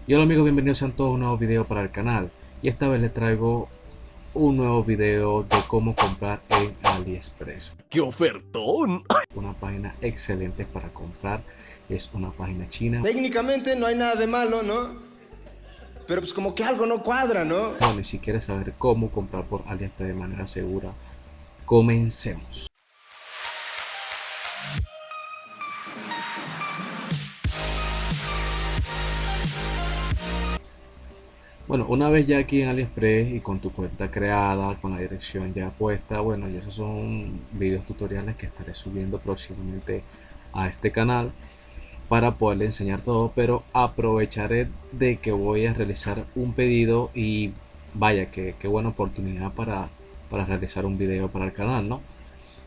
Y hola amigos, bienvenidos a todos a un nuevo video para el canal. Y esta vez les traigo un nuevo video de cómo comprar en AliExpress. ¡Qué ofertón! Una página excelente para comprar. Es una página china. Técnicamente no hay nada de malo, ¿no? Pero pues como que algo no cuadra, ¿no? Bueno, y si quieres saber cómo comprar por AliExpress de manera segura, comencemos. Bueno, una vez ya aquí en AliExpress y con tu cuenta creada, con la dirección ya puesta, bueno, y esos son videos tutoriales que estaré subiendo próximamente a este canal para poderle enseñar todo, pero aprovecharé de que voy a realizar un pedido y vaya, que qué buena oportunidad para realizar un video para el canal, ¿no?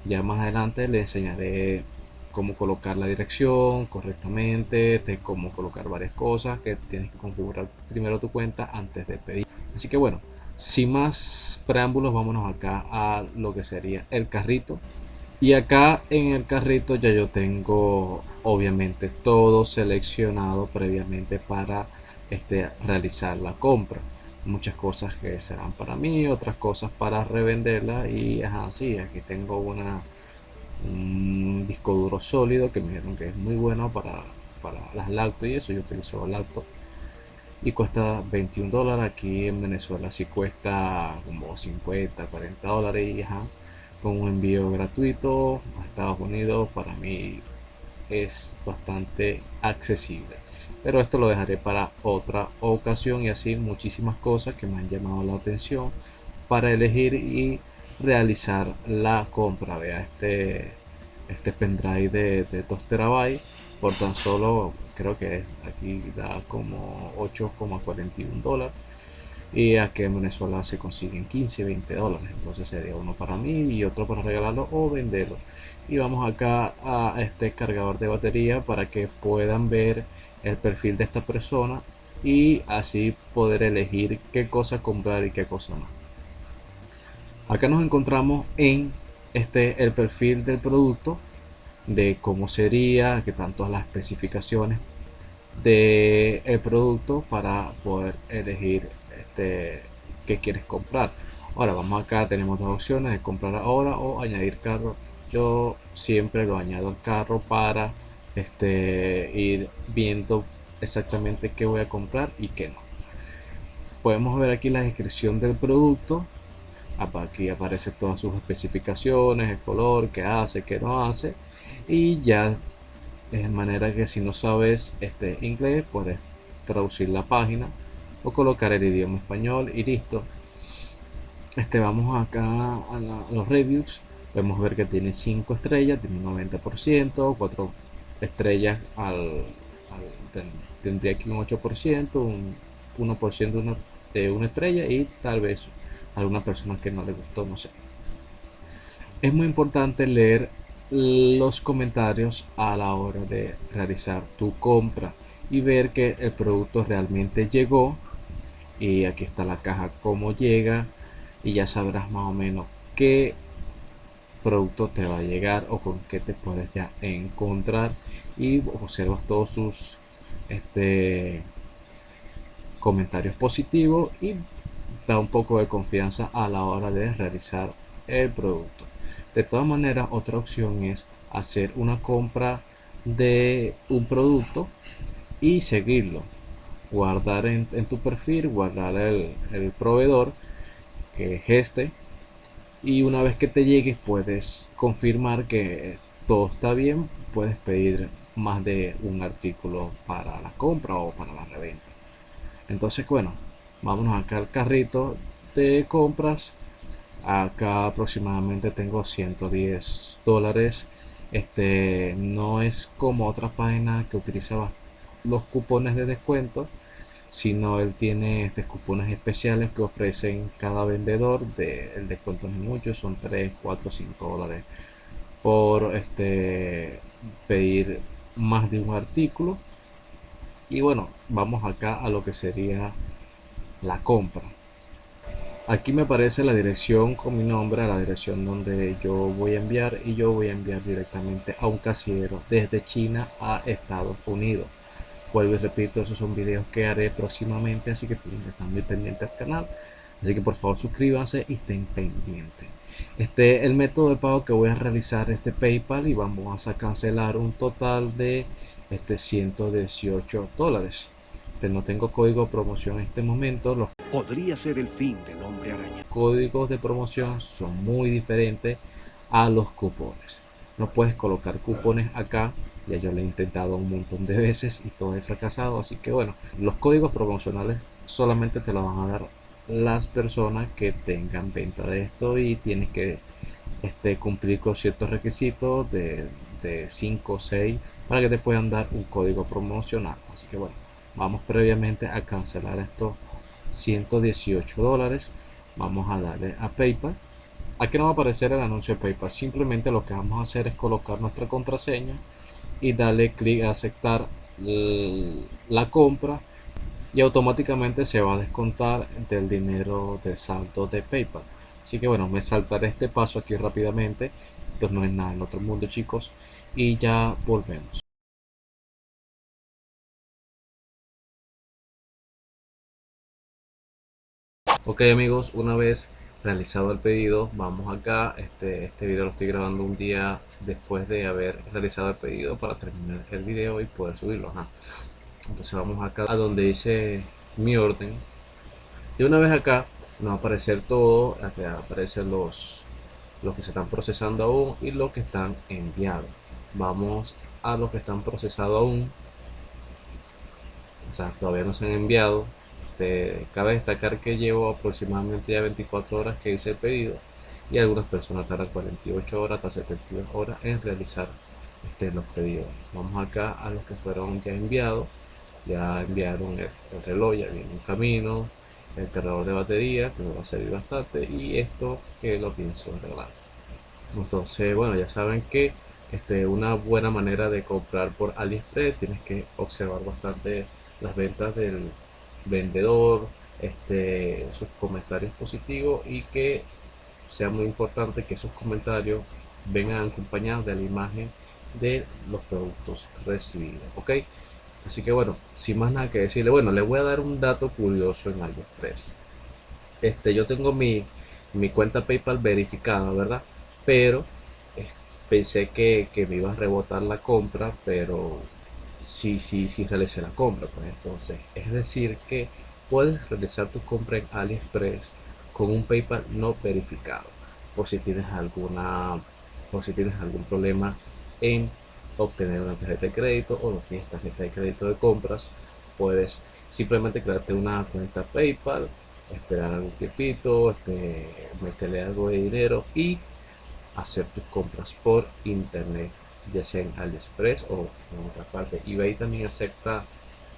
Ya más adelante le enseñaré cómo colocar la dirección correctamente, de cómo colocar varias cosas que tienes que configurar primero tu cuenta antes de pedir. Así que bueno, sin más preámbulos, vámonos acá a lo que sería el carrito. Y acá en el carrito ya yo tengo obviamente todo seleccionado previamente para realizar la compra. Muchas cosas que serán para mí, otras cosas para revenderla y así, aquí tengo un disco duro sólido que me dijeron que es muy bueno para las lacto y eso, yo utilizo lacto y cuesta $21. Aquí en Venezuela sí cuesta como 50 $40 y con un envío gratuito a Estados Unidos para mí es bastante accesible, pero esto lo dejaré para otra ocasión y así muchísimas cosas que me han llamado la atención para elegir y realizar la compra. Vea este pendrive de 2 terabytes por tan solo, creo que aquí da como $8,41 y aquí en Venezuela se consiguen 15 $20. Entonces sería uno para mí y otro para regalarlo o venderlo. Y vamos acá a este cargador de batería para que puedan ver el perfil de esta persona y así poder elegir qué cosa comprar y qué cosa no. Acá nos encontramos en el perfil del producto, de cómo sería, que están todas las especificaciones del producto para poder elegir qué quieres comprar. Ahora vamos acá, tenemos dos opciones de comprar ahora o añadir carro. Yo siempre lo añado al carro para ir viendo exactamente qué voy a comprar y qué no. Podemos ver aquí la descripción del producto. Aquí aparece todas sus especificaciones, el color, qué hace, qué no hace, y ya de manera que si no sabes inglés puedes traducir la página o colocar el idioma español y listo. Vamos acá a los reviews. Podemos ver que tiene 5 estrellas, tiene un 90%, 4 estrellas tendría aquí un 8%, un 1% de una estrella y tal vez a alguna persona que no le gustó, no sé. Es muy importante leer los comentarios a la hora de realizar tu compra y ver que el producto realmente llegó, y aquí está la caja cómo llega y ya sabrás más o menos qué producto te va a llegar o con qué te puedes ya encontrar, y observas todos sus comentarios positivos y da un poco de confianza a la hora de realizar el producto. De todas maneras, otra opción es hacer una compra de un producto y seguirlo, guardar en tu perfil, guardar el proveedor que es y una vez que te llegue puedes confirmar que todo está bien, puedes pedir más de un artículo para la compra o para la reventa. Entonces bueno, vámonos acá al carrito de compras. Acá aproximadamente tengo $110. No es como otras páginas que utiliza los cupones de descuento, sino él tiene cupones especiales que ofrecen cada vendedor. El descuento no es mucho, son 3 4 $5 por pedir más de un artículo. Y bueno, vamos acá a lo que sería la compra. Aquí me aparece la dirección con mi nombre, a la dirección donde yo voy a enviar, y yo voy a enviar directamente a un casillero desde China a Estados Unidos. Vuelvo y repito, esos son videos que haré próximamente, así que tienen que estar muy pendientes al canal. Así que por favor suscríbanse y estén pendientes. El método de pago que voy a realizar PayPal, y vamos a cancelar un total de $118. No tengo código de promoción en este momento. Los Podría ser el fin del hombre araña. códigos de promoción son muy diferentes a los cupones. No puedes colocar cupones acá. Ya yo lo he intentado un montón de veces y todo he fracasado. Así que bueno, los códigos promocionales solamente te los van a dar las personas que tengan venta de esto, y tienes que cumplir con ciertos requisitos de 5 o 6 para que te puedan dar un código promocional. Así que bueno, vamos previamente a cancelar estos $118. Vamos a darle a PayPal. Aquí no va a aparecer el anuncio de PayPal, simplemente lo que vamos a hacer es colocar nuestra contraseña y darle clic a aceptar la compra, y automáticamente se va a descontar del dinero del saldo de PayPal. Así que bueno, me saltaré este paso aquí rápidamente. Esto no es nada en otro mundo, chicos, y ya volvemos. Ok amigos, una vez realizado el pedido, vamos acá. Este video lo estoy grabando un día después de haber realizado el pedido para terminar el video y poder subirlo. Ajá. Entonces vamos acá a donde dice mi orden, y una vez acá nos va a aparecer todo. Acá aparecen los que se están procesando aún y los que están enviados. Vamos a los que están procesados aún, o sea, todavía no se han enviado. Cabe destacar que llevo aproximadamente ya 24 horas que hice el pedido, y algunas personas tardan 48 horas hasta 72 horas en realizar los pedidos. Vamos acá a los que fueron ya enviados. Ya enviaron el reloj, ya viene en camino, el cargador de batería que me va a servir bastante, y esto que lo pienso regalar. Entonces bueno, ya saben que una buena manera de comprar por AliExpress, tienes que observar bastante las ventas del vendedor, sus comentarios positivos, y que sea muy importante que esos comentarios vengan acompañados de la imagen de los productos recibidos, ¿ok? Así que bueno, sin más nada que decirle, bueno, les voy a dar un dato curioso en AliExpress. Yo tengo mi cuenta PayPal verificada, ¿verdad? Pero es- pensé que me iba a rebotar la compra, pero sí, sí, sí realicé la compra. Pues entonces, es decir, que puedes realizar tu compra en AliExpress con un PayPal no verificado, por si tienes por si tienes algún problema en obtener una tarjeta de crédito, o no tienes tarjeta de crédito de compras. Puedes simplemente crearte una cuenta PayPal, esperar algún tiempito, meterle algo de dinero y hacer tus compras por internet, ya sea en AliExpress o en otra parte. eBay también acepta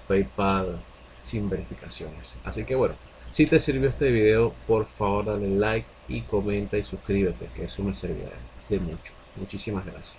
PayPal sin verificaciones. Así que bueno, si te sirvió este video, por favor dale like y comenta y suscríbete, que eso me servirá de mucho. Muchísimas gracias.